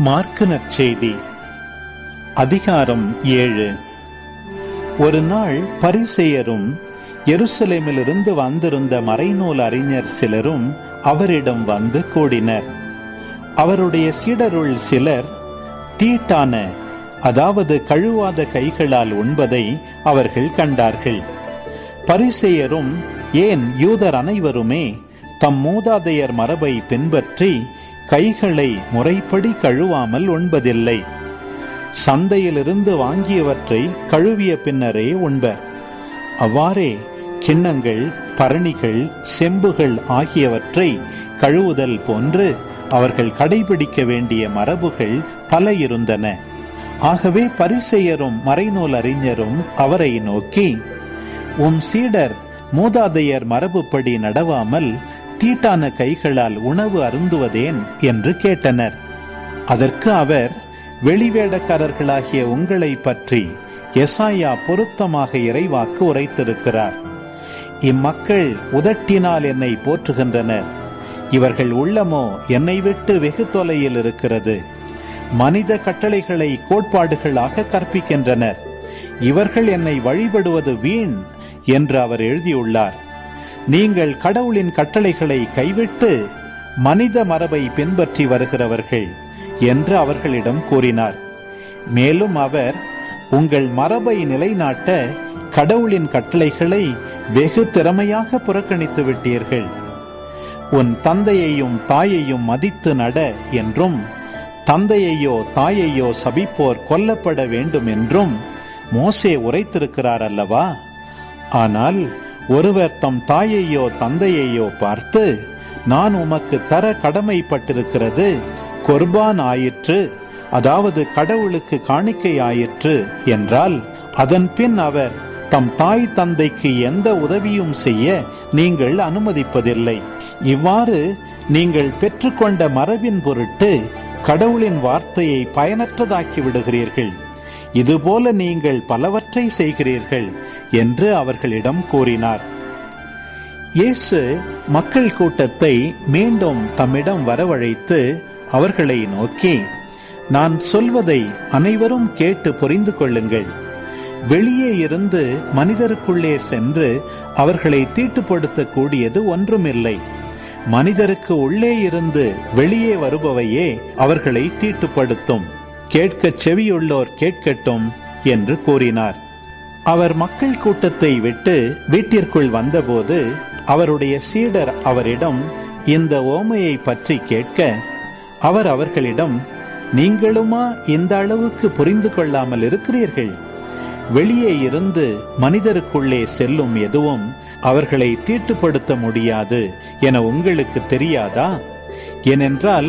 மாற்கு நற்செய்தி அதிகாரம் 7. ஒரு நாள் பரிசேயரும் எருசலேமிலிருந்து வந்திருந்த மறைநூல் அறிஞர் சிலரும் அவரிடம் வந்து கூடினர். அவருடைய சீடருள் சிலர் தீட்டான, அதாவது கழுவாத கைகளால் உண்பதை அவர்கள் கண்டார்கள். பரிசேயரும் ஏன் யூதர் அனைவருமே தம் மூதாதையர் மரபை பின்பற்றி கைகளை முறைப்படி கழுவாமல் உண்பதில்லை. சந்தையிலிருந்து வாங்கியவற்றை கழுவிய பின்னரே உண்பர். அவ்வாறே கிண்ணங்கள், பரணிகள், செம்புகள் ஆகியவற்றை கழுவுதல் போன்று அவர்கள் கடைபிடிக்க வேண்டிய மரபுகள் பல இருந்தன. ஆகவே பரிசேயரும் மறைநூல் அறிஞரும் அவரை நோக்கி, உம் சீடர் மூதாதையர் மரபுப்படி நடவாமல் தீட்டான கைகளால் உணவு அருந்துவதேன் என்று கேட்டனர். அதற்கு அவர், வெளிவேடக்காரர்களாகிய உங்களை பற்றி எசாயா பொருத்தமாக இறைவாக்கு உரைத்திருக்கிறார். இம்மக்கள் உதட்டினால் என்னை போற்றுகின்றனர், இவர்கள் உள்ளமோ என்னை விட்டு வெகு தொலையில் இருக்கிறது. மனித கட்டளைகளை கோட்பாடுகளாக கற்பிக்கின்றனர், இவர்கள் என்னை வழிபடுவது வீண் என்று அவர் எழுதியுள்ளார். நீங்கள் கடவுளின் கட்டளைகளை கைவிட்டு மனித மரபை பின்பற்றி வருகிறவர்கள் என்று அவர்களிடம் கூறினார். மேலும் அவர், உங்கள் மரபை நிலைநாட்ட கடவுளின் கட்டளைகளை வெகு திறமையாக புறக்கணித்து விட்டீர்கள். உன் தந்தையையும் தாயையும் மதித்து நட என்றும், தந்தையையோ தாயையோ சபிப்போர் கொல்லப்பட வேண்டும் என்றும் மோசே உரைத்திருக்கிறார் அல்லவா? ஆனால் ஒருவர் தம் தாயையோ தந்தையையோ பார்த்து, நான் உமக்கு தர கடமைப்பட்டிருக்கிறது குர்பான் ஆயிற்று, அதாவது கடவுளுக்கு காணிக்கை ஆயிற்று என்றால், அதன் பின் அவர் தம் தாய் தந்தைக்கு எந்த உதவியும் செய்ய நீங்கள் அனுமதிப்பதில்லை. இவ்வாறு நீங்கள் பெற்றுக்கொண்ட மரபின் பொருட்டு கடவுளின் வார்த்தையை பயனற்றதாக்கி விடுகிறீர்கள். இதுபோல நீங்கள் பலவற்றை செய்கிறீர்கள் என்று அவர்களிடம் கூறினார். இயேசு மக்கள் கூட்டத்தை மீண்டும் தம்மிடம் வரவழைத்து அவர்களை நோக்கி, நான் சொல்வதை அனைவரும் கேட்டு புரிந்து கொள்ளுங்கள். வெளியே இருந்து மனிதருக்குள்ளே சென்று அவர்களை தீட்டுப்படுத்த கூடியது ஒன்றுமில்லை. மனிதருக்கு உள்ளே இருந்து வெளியே வருபவையே அவர்களை தீட்டுப்படுத்தும். கேட்க செவியுள்ளோர் கேட்கட்டும் என்று கூறினார். அவர் மக்கள் கூட்டத்தை விட்டு வீட்டிற்குள் வந்தபோது அவருடைய சீடர் அவரிடம் இந்த ஓமையை பற்றி கேட்க, அவர் அவர்களிடம், நீங்களுமா இந்த அளவுக்கு புரிந்து கொள்ளாமல் இருக்கிறீர்கள்? வெளியே இருந்து மனிதருக்குள்ளே செல்லும் எதுவும் அவர்களை தீட்டுப்படுத்த முடியாது என உங்களுக்கு தெரியாதா? ஏனென்றால்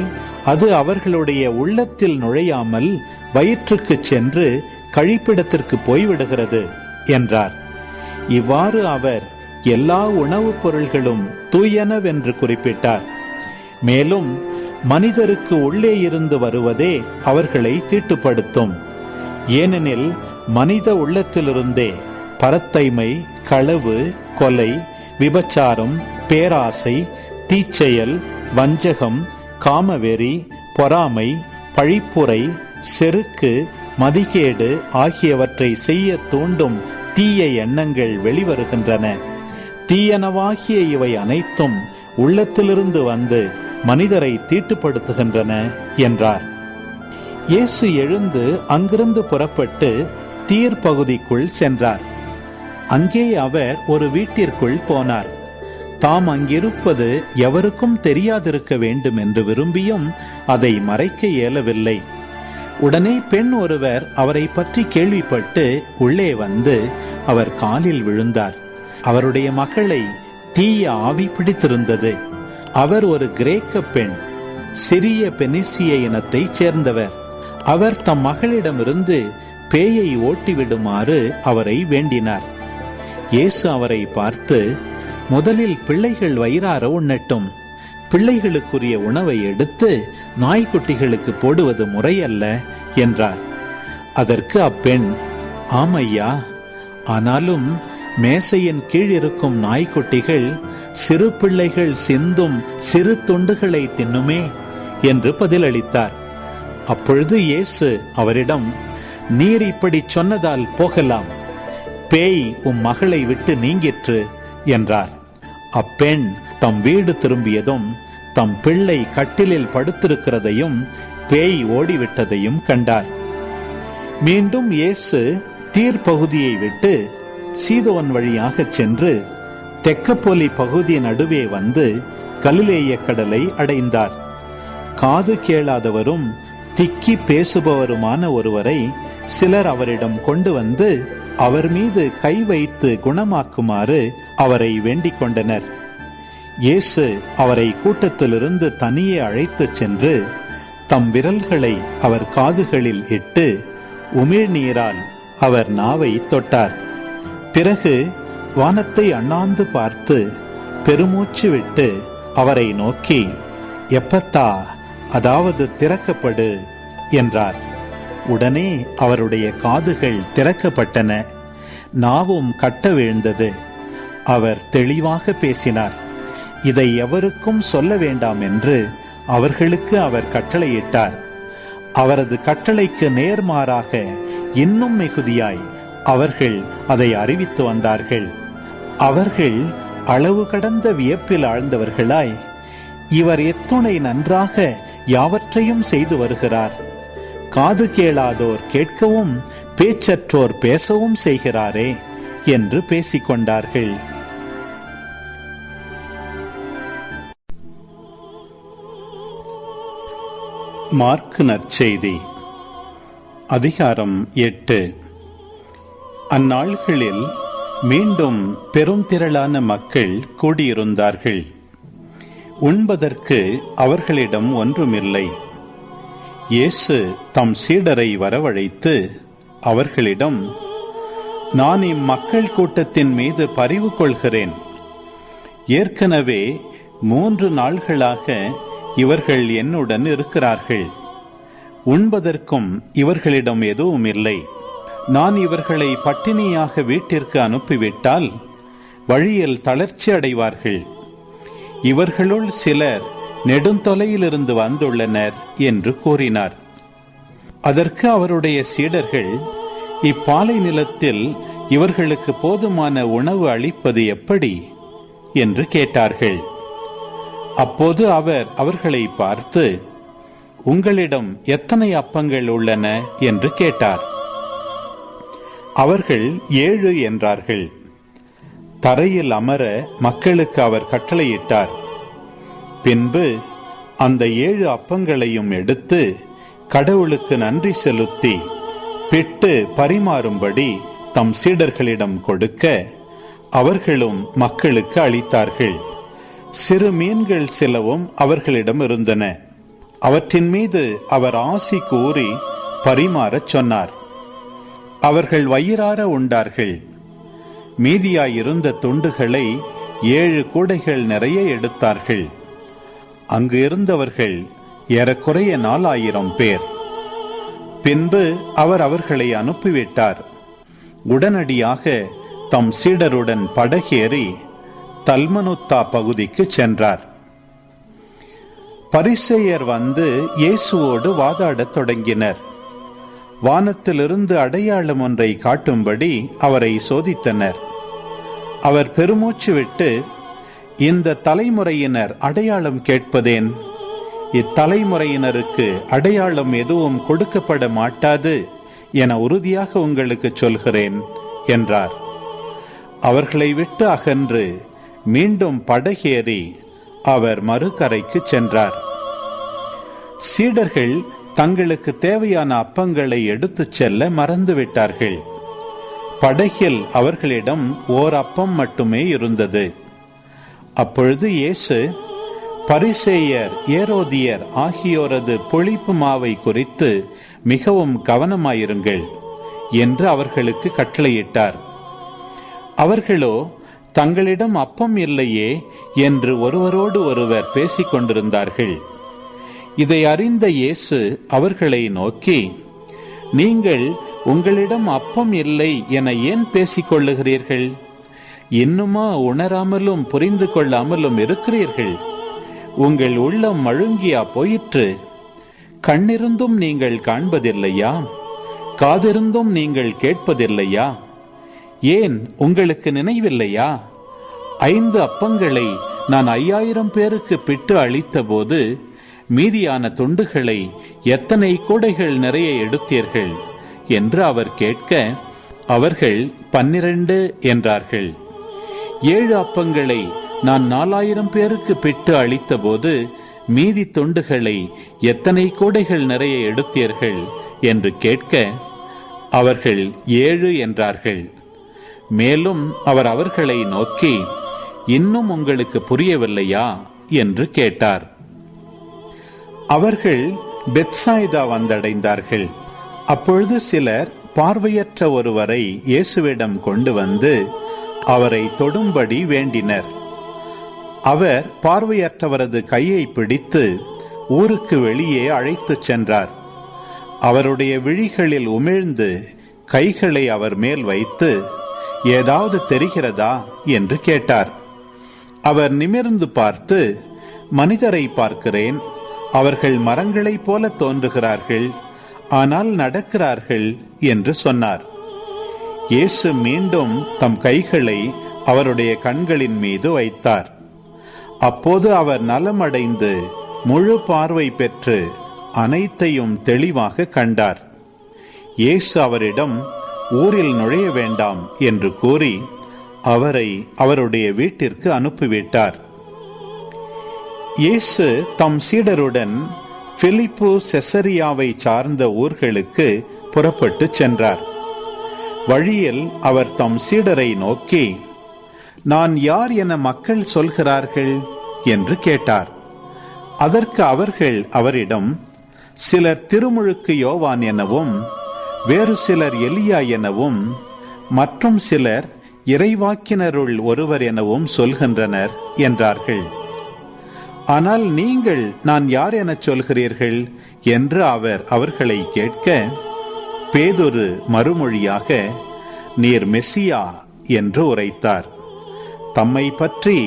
அது அவர்களுடைய உள்ளத்தில் நுழையாமல் வயிற்றுக்கு சென்று கழிப்பிடத்திற்கு போய்விடுகிறது என்றார். இவ்வாறு அவர் எல்லா உணவுப் பொருள்களும் தூயனவென்று குறிப்பிட்டார். மேலும் மனிதருக்கு உள்ளே இருந்து வருவதே அவர்களை தீட்டுப்படுத்தும். ஏனெனில் மனித உள்ளத்திலிருந்தே பரத்தைமை, களவு, கொலை, விபச்சாரம், பேராசை, தீச்செயல், வஞ்சகம், காமவெறி, பொறாமை, பழிப்புரை, செருக்கு, மதிகேடு ஆகியவற்றை செய்ய தூண்டும் தீய எண்ணங்கள் வெளிவருகின்றன. தீயனவாகிய இவை அனைத்தும் உள்ளத்திலிருந்து வந்து மனிதரை தீட்டுப்படுத்துகின்றன என்றார். இயேசு எழுந்து அங்கிருந்து புறப்பட்டு தீர் பகுதிக்குள் சென்றார். அங்கே அவர் ஒரு வீட்டிற்குள் போனார். தாம் அங்கிருப்பது எவருக்கும் தெரியாதிருக்க வேண்டும் என்று விரும்பியும் அதை மறைக்க இயலவில்லை. உடனே பெண் ஒருவர் அவரை பற்றி கேள்விப்பட்டு உள்ளே வந்து அவர் காலில் விழுந்தார். அவருடைய மகளை தீய ஆவி பிடித்திருந்தது. அவர் ஒரு கிரேக்க பெண், சிறிய பெனிசிய இனத்தைச் சேர்ந்தவர். அவர் தம் மகளிடமிருந்து பேயை ஓட்டிவிடுமாறு அவரை வேண்டினார். இயேசு அவரை பார்த்து, முதலில் பிள்ளைகள் வயிறார உண்ணட்டும், பிள்ளைகளுக்குரிய உணவை எடுத்து நாய்க்குட்டிகளுக்கு போடுவது முறையல்ல என்றார். அதற்கு அப்பெண், ஆமையா, ஆனாலும் மேசையின் கீழ் இருக்கும் நாய்க்குட்டிகள் சிறு பிள்ளைகள் சிந்தும் சிறு துண்டுகளை தின்னுமே என்று பதிலளித்தார். அப்பொழுது இயேசு அவரிடம், நீர் இப்படி சொன்னதால் போகலாம், பேய் உம் மகளை விட்டு நீங்கிற்று என்றார். அப்பெண் தம் வீடு திரும்பியதும் தம் பிள்ளை கட்டிலில் படுத்திருக்கிறதையும் பேய் ஓடிவிட்டதையும் கண்டார். மீண்டும் இயேசு தீர் பகுதியை விட்டு சீதோன் வழியாக சென்று தெக்கப்போலி பகுதி நடுவே வந்து கலிலேய கடலை அடைந்தார். காது கேளாதவரும் திக்கி பேசுபவருமான ஒருவரை சிலர் அவரிடம் கொண்டு வந்து அவர் மீது கை வைத்து குணமாக்குமாறு அவரை வேண்டிக் கொண்டனர். இயேசு அவரை கூட்டத்திலிருந்து தனியே அழைத்துச் சென்று தம் விரல்களை அவர் காதுகளில் இட்டு உமிழ்நீரால் அவர் நாவை தொட்டார். பிறகு வானத்தை அண்ணாந்து பார்த்து பெருமூச்சு விட்டு அவரை நோக்கி, எப்பத்தா, அதாவது திறக்கப்படு என்றார். உடனே அவருடைய காதுகள் திறக்கப்பட்டன, நாவும் கட்ட வீழ்ந்தது. அவர் தெளிவாக பேசினார். இதை எவருக்கும் சொல்ல வேண்டாம் என்று அவர்களுக்கு அவர் கட்டளையிட்டார். அவரது கட்டளைக்கு நேர்மாறாக இன்னும் மிகுதியாய் அவர்கள் அதை அறிவித்து வந்தார்கள். அவர்கள் அளவு கடந்த வியப்பில் ஆழ்ந்தவர்களாய், இவர் எத்துணை நன்றாக யாவற்றையும் செய்து வருகிறார், காது கேளாதோர் கேட்கவும் பேச்சற்றோர் பேசவும் செய்கிறாரே என்று பேசிக்கொண்டார்கள். மார்க்கு நற்செய்தி அதிகாரம் 8. அந்நாள்களில் மீண்டும் பெரும் திரளான மக்கள் கூடியிருந்தார்கள். உண்பதற்கு அவர்களிடம் ஒன்றுமில்லை. இயேசு தம் சீடரை வரவழைத்து அவர்களிடம், நான் இம்மக்கள் கூட்டத்தின் மீது பரிவு கொள்கிறேன். ஏற்கனவே 3 நாள்களாக இவர்கள் என்னுடன் இருக்கிறார்கள். உண்பதற்கும் இவர்களிடம் எதுவும் இல்லை. நான் இவர்களை பட்டினியாக வீட்டிற்கு அனுப்பிவிட்டால் வழியில் தளர்ச்சி அடைவார்கள். இவர்களுள் சிலர் நெடுந்தொலையிலிருந்து வந்துள்ளனர் என்று கூறினார். அதற்கு அவருடைய சீடர்கள், இப்பாலை நிலத்தில் இவர்களுக்கு போதுமான உணவு அளிப்பது எப்படி என்று கேட்டார்கள். அப்போது அவர் அவர்களை பார்த்து, உங்களிடம் எத்தனை அப்பங்கள் உள்ளன என்று கேட்டார். அவர்கள் 7 என்றார்கள். தரையில் அமர மக்களுக்கு அவர் கட்டளையிட்டார். பின்பு அந்த 7 அப்பங்களையும் எடுத்து கடவுளுக்கு நன்றி செலுத்தி பிட்டு பரிமாறும்படி தம் சீடர்களிடம் கொடுக்க அவர்களும் மக்களுக்கு அளித்தார்கள். சிறு மீன்கள் சிலவும் அவர்களிடம் இருந்தன. அவற்றின் மீது அவர் ஆசி கூறி பரிமாறச் சொன்னார். அவர்கள் வயிறார உண்டார்கள். மீதியாயிருந்த துண்டுகளை 7 கூடைகள் நிறைய எடுத்தார்கள். அங்கு இருந்தவர்கள் ஏறக்குறைய 4000 பேர். பின்பு அவர் அவர்களை அனுப்பிவிட்டார். உடனடியாக தம் சீடருடன் படகேறி தல்மனுத்தா பகுதிக்கு சென்றார். பரிசேயர் வந்து இயேசுவோடு வாதாடத் தொடங்கினர். வானத்திலிருந்து அடையாளம் ஒன்றை காட்டும்படி அவரை சோதித்தனர். அவர் பெருமூச்சு விட்டு, இந்த தலைமுறையினர் அடையாளம் கேட்பதேன்? இத்தலைமுறையினருக்கு அடையாளம் எதுவும் கொடுக்கப்பட மாட்டாது என உறுதியாக உங்களுக்கு சொல்கிறேன் என்றார். அவர்களை விட்டு அகன்று மீண்டும் படகேறி அவர் மறுகரைக்கு சென்றார். சீடர்கள் தங்களுக்கு தேவையான அப்பங்களை எடுத்துச் செல்ல மறந்துவிட்டார்கள். படகில் அவர்களிடம் 1 அப்பம் மட்டுமே இருந்தது. அப்பொழுது இயேசு, பரிசேயர், ஏரோதியர் ஆகியோரது புளிப்பு மாவை குறித்து மிகவும் கவனமாயிருங்கள் என்று அவர்களுக்கு கட்டளையிட்டார். அவர்களோ தங்களிடம் அப்பம் இல்லையே என்று ஒருவரோடு ஒருவர் பேசிக் கொண்டிருந்தார்கள். இதை அறிந்த இயேசு அவர்களை நோக்கி, நீங்கள் உங்களிடம் அப்பம் இல்லை என ஏன் பேசிக் கொள்ளுகிறீர்கள்? இன்னுமா உணராமலும் புரிந்து கொள்ளாமலும் இருக்கிறீர்கள்? உங்கள் உள்ளம் மழுங்கியா போயிற்று? கண்ணிருந்தும் நீங்கள் காண்பதில்லையா? காதிருந்தும் நீங்கள் கேட்பதில்லையா? ஏன் உங்களுக்கு நினைவில்லையா? 5 அப்பங்களை நான் 5000 பேருக்கு பிட்டு அளித்த போது மீதியான துண்டுகளை எத்தனை கூடைகள் நிறைய எடுத்தீர்கள் என்று அவர் கேட்க, அவர்கள் 12 என்றார்கள். 7 அப்பங்களை நான் 4000 பேருக்கு பிட்டு அளித்த போது மீதி துண்டுகளை எத்தனை கூடைகள் நிறைய எடுத்தீர்கள் என்று கேட்க, அவர்கள் 7 என்றார்கள். மேலும் அவர் அவர்களை நோக்கி, இன்னும் உங்களுக்கு புரியவில்லையா என்று கேட்டார். அவர்கள் பெத்சாய்தா வந்தடைந்தார்கள். அப்பொழுது சிலர் பார்வையற்ற ஒருவரை இயேசுவிடம் கொண்டு வந்து அவரை தொடும்படி வேண்டினர். அவர் பார்வையற்றவரது கையை பிடித்து ஊருக்கு வெளியே அழைத்துச் சென்றார். அவருடைய விழிகளில் உமிழ்ந்து கைகளை அவர் மேல் வைத்து, ஏதாவது தெரிகிறதா என்று கேட்டார். அவர் நிமிர்ந்து பார்த்து, மனிதரை பார்க்கிறேன், அவர்கள் மரங்களைப் போல தோன்றுகிறார்கள், ஆனால் நடக்கிறார்கள் என்று சொன்னார். இயேசு மீண்டும் தம் கைகளை அவருடைய கண்களின் மீது வைத்தார். அப்போது அவர் நலமடைந்து முழு பார்வை பெற்று அனைத்தையும் தெளிவாக கண்டார். இயேசு அவரிடம் ஊரில் நுழைய வேண்டாம் என்று கூறி அவரை அவருடைய வீட்டிற்கு அனுப்பிவிட்டார். இயேசு தம் சீடருடன் பிலிப்பு செசரியாவை சார்ந்த ஊர்களுக்கு புறப்பட்டு சென்றார். வழியில் அவர் தம் சீடரை நோக்கி, நான் யார் என மக்கள் சொல்கிறார்கள் என்று கேட்டார். அதற்கு அவர்கள் அவரிடம், சிலர் திருமுழுக்கு யோவான் எனவும், வேறு சிலர் எலியா எனவும், மற்றும் சிலர் இறைவாக்கினருள் ஒருவர் எனவும் சொல்கின்றனர் என்றார்கள். ஆனால் நீங்கள் நான் யார் என சொல்கிறீர்கள் என்று அவர் அவர்களை கேட்க, பேதுரு மறுமொழியாக, நீர் மெசியா என்று உரைத்தார். தம்மை பற்றி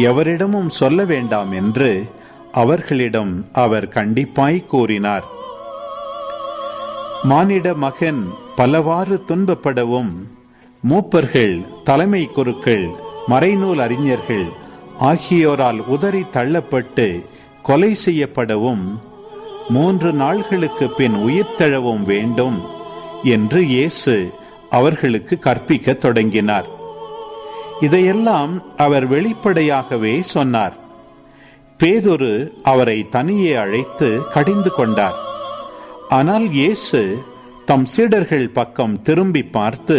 எவரிடமும் சொல்ல வேண்டாம் என்று அவர்களிடம் அவர் கண்டிப்பாய் கூறினார். மானிட மகன் பலவாறு துன்பப்படவும், மூப்பர்கள், தலைமை குருக்கள், மறைநூல் அறிஞர்கள் ஆகியோரால் உதறி தள்ளப்பட்டு கொலை செய்யப்படவும் 3 நாள்களுக்கு பின் உயிர்த்தெழவும் வேண்டும் என்று இயேசு அவர்களுக்கு கற்பிக்க தொடங்கினார். இதையெல்லாம் அவர் வெளிப்படையாகவே சொன்னார். பேதுரு அவரை தனியே அழைத்து கடிந்து கொண்டார். ஆனால் இயேசு தம் சீடர்கள் பக்கம் திரும்பி பார்த்து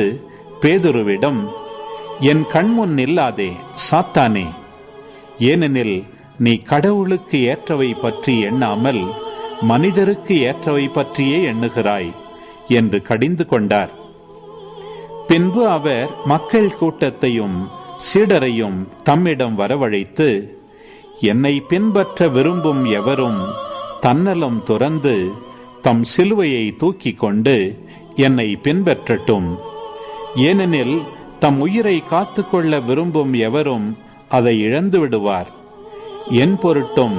பேதுருவிடம், என் கண்முன் நில்லாதே சாத்தானே, ஏனெனில் நீ கடவுளுக்கு ஏற்றவை பற்றி எண்ணாமல் மனிதருக்கு ஏற்றவை பற்றியே எண்ணுகிறாய் என்று கடிந்து கொண்டார். பின்பு அவர் மக்கள் கூட்டத்தையும் சீடரையும் தம்மிடம் வரவழைத்து, என்னை பின்பற்ற விரும்பும் எவரும் தன்னலம் துறந்து தம் சிலுவையை தூக்கி கொண்டு என்னை பின்பற்றட்டும். ஏனெனில் தம் உயிரை காத்துக்கொள்ள விரும்பும் எவரும் அதை இழந்து விடுவார். என் பொருட்டும்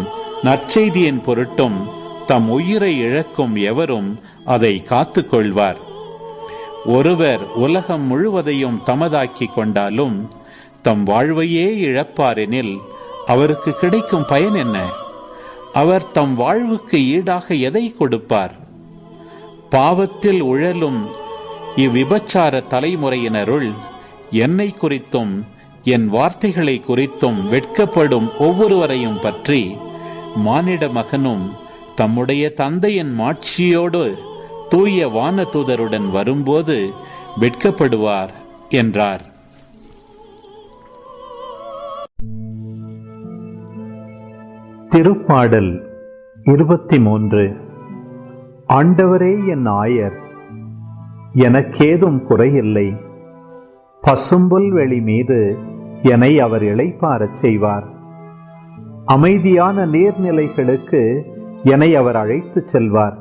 நற்செய்தியின் பொருட்டும் தம் உயிரை இழக்கும் எவரும் அதை காத்துக்கொள்வார். ஒருவர் உலகம் முழுவதையும் தமதாக்கி கொண்டாலும் தம் வாழ்வையே இழப்பாரெனில் அவருக்கு கிடைக்கும் பயன் என்ன? அவர் தம் வாழ்வுக்கு ஈடாக எதை கொடுப்பார்? பாவத்தில் உழலும் இவ்விபச்சார தலைமுறையினருள் என்னை குறித்தும் என் வார்த்தைகளை குறித்தும் வெட்கப்படும் ஒவ்வொருவரையும் பற்றி மானிட மகனும் தம்முடைய தந்தையின் மாட்சியோடு தூய வானதூதருடன் வரும்போது வெட்கப்படுவார் என்றார். திருப்பாடல் 23. ஆண்டவரே என் ஆயர், எனக்கேதும் குறையில்லை. பசும்புல் வெளி மீது என்னை அவர் இளைப்பாரச் செய்வார். அமைதியான நீர்நிலைகளுக்கு என்னை அவர் அழைத்துச் செல்வார்.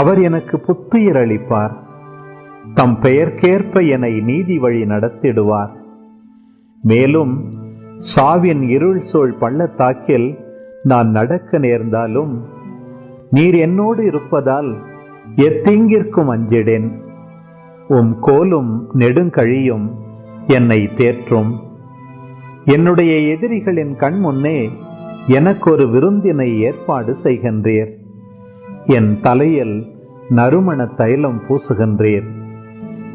அவர் எனக்கு புத்துயிர் அளிப்பார். தம் பெயர்க்கேற்ப என்னை நீதி வழி நடத்திடுவார். மேலும் சாவின் இருள் சூழ் பள்ளத்தாக்கில் நான் நடக்க நேர்ந்தாலும் நீர் என்னோடு இருப்பதால் எத்தீங்கிற்கும் அஞ்சிடேன். உம் கோலும் நெடுங்கழியும் என்னை தேற்றும். என்னுடைய எதிரிகளின் கண் முன்னே எனக்கு ஒரு விருந்தினை ஏற்பாடு செய்கின்றீர். என் தலையில் நறுமண தைலம் பூசுகின்றீர்.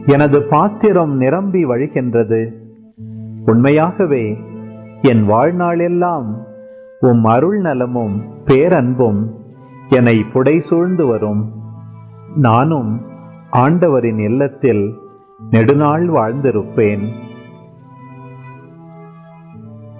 எனது பாத்திரம் நிரம்பி வழிகின்றது. உண்மையாகவே என் வாழ்நாளெல்லாம் உம் அருள் நலமும் பேரன்பும் என்னை புடைசூழ்ந்து வரும். நானும் ஆண்டவரின் இல்லத்தில் நெடுநாள் வாழ்ந்திருப்பேன்.